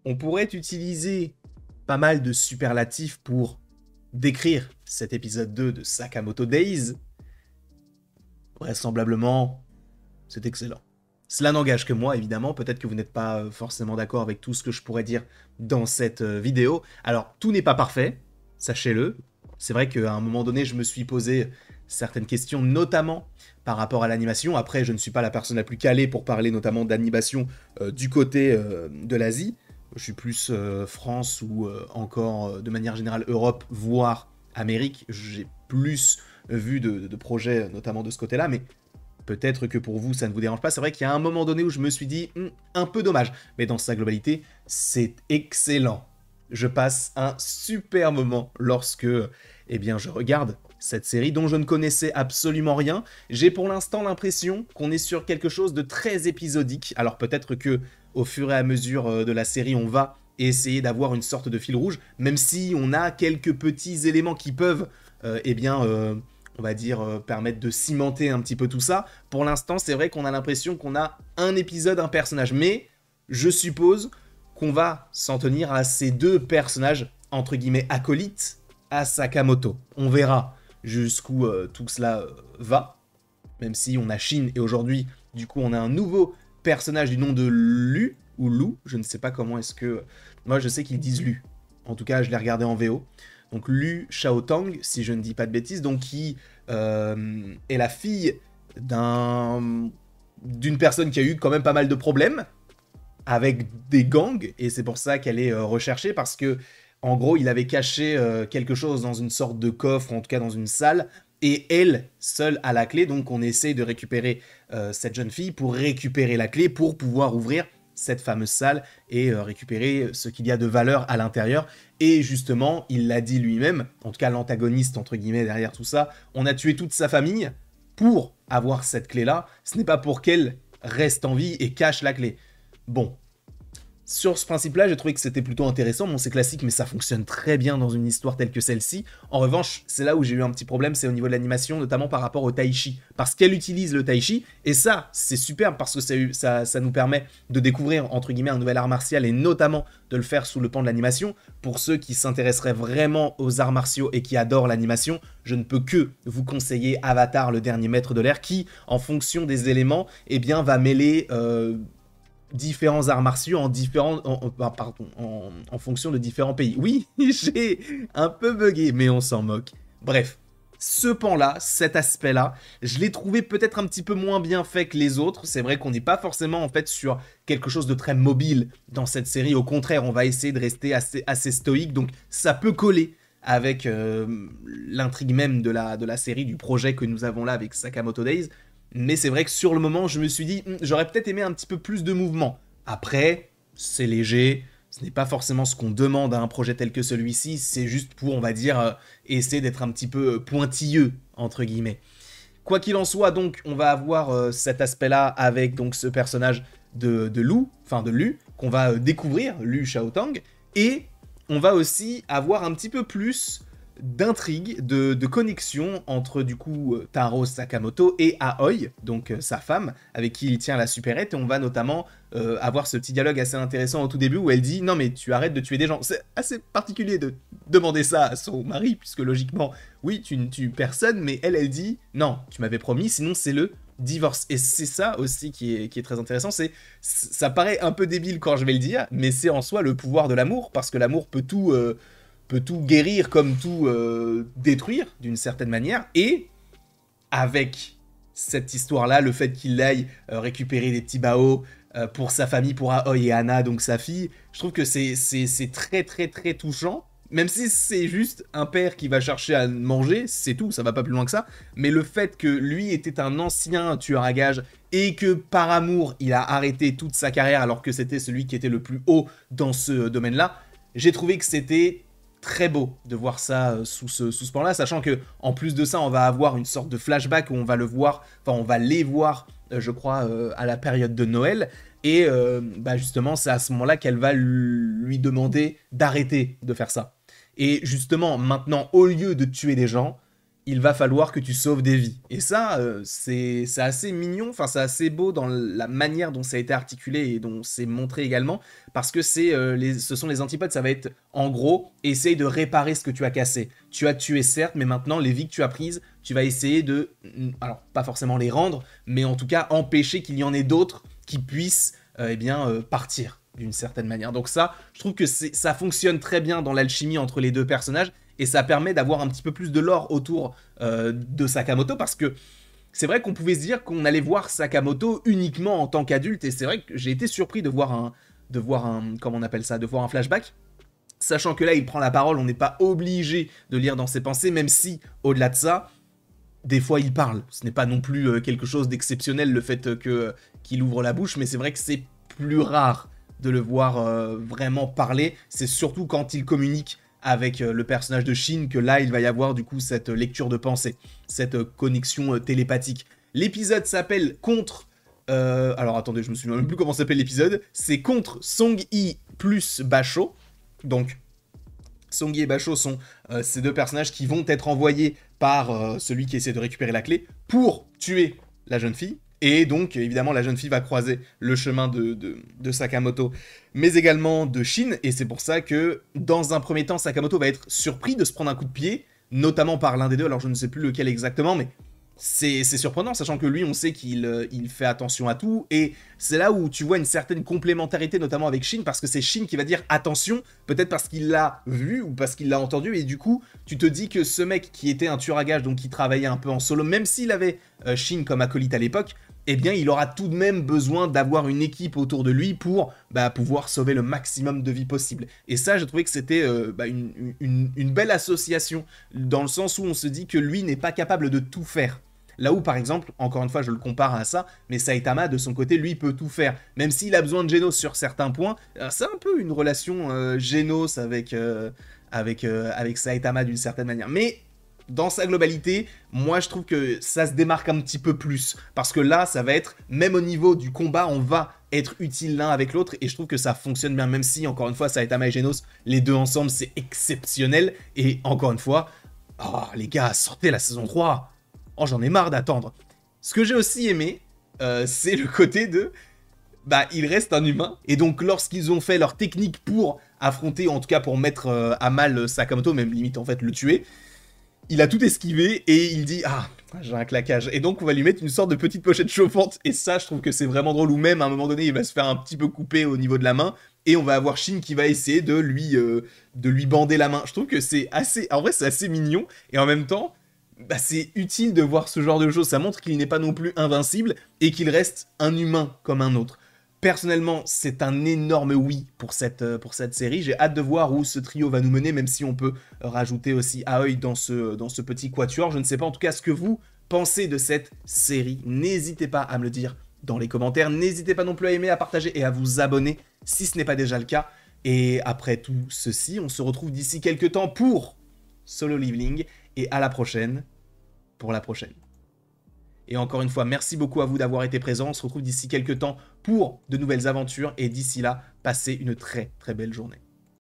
On pourrait utiliser pas mal de superlatifs pour décrire cet épisode 2 de Sakamoto Days. Vraisemblablement, c'est excellent. Cela n'engage que moi, évidemment. Peut-être que vous n'êtes pas forcément d'accord avec tout ce que je pourrais dire dans cette vidéo. Alors, tout n'est pas parfait, sachez-le. C'est vrai qu'à un moment donné, je me suis posé certaines questions, notamment par rapport à l'animation. Après, je ne suis pas la personne la plus calée pour parler notamment d'animation du côté de l'Asie. Je suis plus France ou encore de manière générale Europe, voire Amérique. J'ai plus vu de projets notamment de ce côté-là, mais peut-être que pour vous ça ne vous dérange pas. C'est vrai qu'il y a un moment donné où je me suis dit un peu dommage, mais dans sa globalité, c'est excellent. Je passe un super moment lorsque je regarde cette série dont je ne connaissais absolument rien. J'ai pour l'instant l'impression qu'on est sur quelque chose de très épisodique. Alors peut-être que au fur et à mesure de la série, on va essayer d'avoir une sorte de fil rouge, même si on a quelques petits éléments qui peuvent, on va dire, permettre de cimenter un petit peu tout ça. Pour l'instant, c'est vrai qu'on a l'impression qu'on a un épisode, un personnage, mais je suppose qu'on va s'en tenir à ces deux personnages, entre guillemets, acolytes, à Sakamoto. On verra jusqu'où tout cela va, même si on a Shin, et aujourd'hui, du coup, on a un nouveau personnage du nom de Lu, ou Lou, je ne sais pas comment est-ce que... Moi, je sais qu'ils disent Lu. En tout cas, je l'ai regardé en VO. Donc Lu Xiaotang, si je ne dis pas de bêtises, donc qui est la fille d'une personne qui a eu quand même pas mal de problèmes avec des gangs, et c'est pour ça qu'elle est recherchée, parce que en gros, il avait caché quelque chose dans une sorte de coffre, en tout cas dans une salle, et elle, seule, a la clé, donc on essaye de récupérer cette jeune fille pour récupérer la clé, pour pouvoir ouvrir cette fameuse salle et récupérer ce qu'il y a de valeur à l'intérieur. Et justement, il l'a dit lui-même, en tout cas l'antagoniste, entre guillemets, derrière tout ça, on a tué toute sa famille pour avoir cette clé-là, ce n'est pas pour qu'elle reste en vie et cache la clé. Bon. Sur ce principe-là, j'ai trouvé que c'était plutôt intéressant. Bon, c'est classique, mais ça fonctionne très bien dans une histoire telle que celle-ci. En revanche, c'est là où j'ai eu un petit problème, c'est au niveau de l'animation, notamment par rapport au tai-chi. Parce qu'elle utilise le tai-chi, et ça, c'est superbe, parce que ça nous permet de découvrir, entre guillemets, un nouvel art martial, et notamment de le faire sous le pan de l'animation. Pour ceux qui s'intéresseraient vraiment aux arts martiaux et qui adorent l'animation, je ne peux que vous conseiller Avatar, le dernier maître de l'air, qui, en fonction des éléments, eh bien, va mêler... différents arts martiaux en fonction de différents pays. Oui, j'ai un peu bugué, mais on s'en moque. Bref, ce pan-là, cet aspect-là, je l'ai trouvé peut-être un petit peu moins bien fait que les autres. C'est vrai qu'on n'est pas forcément en fait sur quelque chose de très mobile dans cette série. Au contraire, on va essayer de rester assez stoïque, donc ça peut coller avec l'intrigue même de la série, du projet que nous avons là avec Sakamoto Days. Mais c'est vrai que sur le moment, je me suis dit, j'aurais peut-être aimé un petit peu plus de mouvement. Après, c'est léger, ce n'est pas forcément ce qu'on demande à un projet tel que celui-ci, c'est juste pour, on va dire, essayer d'être un petit peu pointilleux, entre guillemets. Quoi qu'il en soit, donc, on va avoir cet aspect-là avec donc ce personnage de Lu, qu'on va découvrir, Lu Xiaotang, et on va aussi avoir un petit peu plus d'intrigue, de connexion entre du coup Taro Sakamoto et Aoi, donc sa femme, avec qui il tient la supérette, et on va notamment avoir ce petit dialogue assez intéressant au tout début où elle dit « Non mais tu arrêtes de tuer des gens ». C'est assez particulier de demander ça à son mari, puisque logiquement, oui, tu ne tues personne, mais elle dit « Non, tu m'avais promis, sinon c'est le divorce ». Et c'est ça aussi qui est très intéressant, ça paraît un peu débile quand je vais le dire, mais c'est en soi le pouvoir de l'amour, parce que l'amour peut tout guérir comme tout détruire d'une certaine manière, et avec cette histoire-là, le fait qu'il aille récupérer des petits baos pour sa famille, pour Aoi et Anna, donc sa fille, je trouve que c'est très très très touchant, même si c'est juste un père qui va chercher à manger, c'est tout, ça va pas plus loin que ça, mais le fait que lui était un ancien tueur à gages, et que par amour, il a arrêté toute sa carrière alors que c'était celui qui était le plus haut dans ce domaine-là, j'ai trouvé que c'était très beau de voir ça sous ce plan-là, sachant que en plus de ça, on va avoir une sorte de flashback où on va on va les voir, je crois, à la période de Noël, et justement, c'est à ce moment-là qu'elle va lui demander d'arrêter de faire ça. Et justement, maintenant, au lieu de tuer des gens, il va falloir que tu sauves des vies. Et ça, c'est assez mignon, enfin c'est assez beau dans la manière dont ça a été articulé et dont c'est montré également, parce que ce sont les antipodes, ça va être en gros, essaye de réparer ce que tu as cassé. Tu as tué certes, mais maintenant les vies que tu as prises, tu vas essayer de, alors pas forcément les rendre, mais en tout cas empêcher qu'il y en ait d'autres qui puissent partir d'une certaine manière. Donc ça, je trouve que ça fonctionne très bien dans l'alchimie entre les deux personnages, et ça permet d'avoir un petit peu plus de lore autour de Sakamoto, parce que c'est vrai qu'on pouvait se dire qu'on allait voir Sakamoto uniquement en tant qu'adulte, et c'est vrai que j'ai été surpris de voir comment on appelle ça, de voir un flashback, sachant que là il prend la parole, on n'est pas obligé de lire dans ses pensées, même si au-delà de ça, des fois il parle. Ce n'est pas non plus quelque chose d'exceptionnel le fait qu'il ouvre la bouche, mais c'est vrai que c'est plus rare de le voir vraiment parler. C'est surtout quand il communique avec le personnage de Shin que là il va y avoir du coup cette lecture de pensée, cette connexion télépathique. L'épisode s'appelle Contre... alors attendez, je me souviens même plus comment s'appelle l'épisode. C'est Contre Song-Hee plus Basho. Donc Song-Hee et Basho sont ces deux personnages qui vont être envoyés par celui qui essaie de récupérer la clé pour tuer la jeune fille. Et donc, évidemment, la jeune fille va croiser le chemin de Sakamoto, mais également de Shin, et c'est pour ça que, dans un premier temps, Sakamoto va être surpris de se prendre un coup de pied, notamment par l'un des deux, alors je ne sais plus lequel exactement, mais c'est surprenant, sachant que lui, on sait qu'il fait attention à tout, et c'est là où tu vois une certaine complémentarité, notamment avec Shin, parce que c'est Shin qui va dire attention, peut-être parce qu'il l'a vu, ou parce qu'il l'a entendu, et du coup, tu te dis que ce mec qui était un tueur à gages, donc qui travaillait un peu en solo, même s'il avait Shin comme acolyte à l'époque, eh bien, il aura tout de même besoin d'avoir une équipe autour de lui pour pouvoir sauver le maximum de vies possible. Et ça, j'ai trouvé que c'était une belle association, dans le sens où on se dit que lui n'est pas capable de tout faire. Là où, par exemple, encore une fois, je le compare à ça, mais Saitama, de son côté, lui, peut tout faire. Même s'il a besoin de Genos sur certains points, c'est un peu une relation Genos avec Saitama d'une certaine manière. Mais dans sa globalité, moi je trouve que ça se démarque un petit peu plus. Parce que là, ça va être, même au niveau du combat, on va être utile l'un avec l'autre. Et je trouve que ça fonctionne bien, même si, encore une fois, Saitama et Genos, les deux ensemble, c'est exceptionnel. Et encore une fois, oh les gars, sortez la saison 3. Oh, j'en ai marre d'attendre. Ce que j'ai aussi aimé, c'est le côté de... il reste un humain. Et donc, lorsqu'ils ont fait leur technique pour affronter, ou en tout cas pour mettre à mal Sakamoto, même limite en fait le tuer, il a tout esquivé et il dit « Ah, j'ai un claquage ». Et donc, on va lui mettre une sorte de petite pochette chauffante. Et ça, je trouve que c'est vraiment drôle. Ou même, à un moment donné, il va se faire un petit peu couper au niveau de la main. Et on va avoir Shin qui va essayer de lui bander la main. Je trouve que c'est assez... En vrai, c'est assez mignon. Et en même temps, c'est utile de voir ce genre de choses. Ça montre qu'il n'est pas non plus invincible et qu'il reste un humain comme un autre. Personnellement, c'est un énorme oui pour cette série. J'ai hâte de voir où ce trio va nous mener, même si on peut rajouter aussi Aoi dans ce petit quatuor. Je ne sais pas en tout cas ce que vous pensez de cette série. N'hésitez pas à me le dire dans les commentaires. N'hésitez pas non plus à aimer, à partager et à vous abonner si ce n'est pas déjà le cas. Et après tout ceci, on se retrouve d'ici quelques temps pour Solo Leveling. Et à la prochaine pour la prochaine. Et encore une fois, merci beaucoup à vous d'avoir été présents. On se retrouve d'ici quelques temps pour de nouvelles aventures. Et d'ici là, passez une très très belle journée.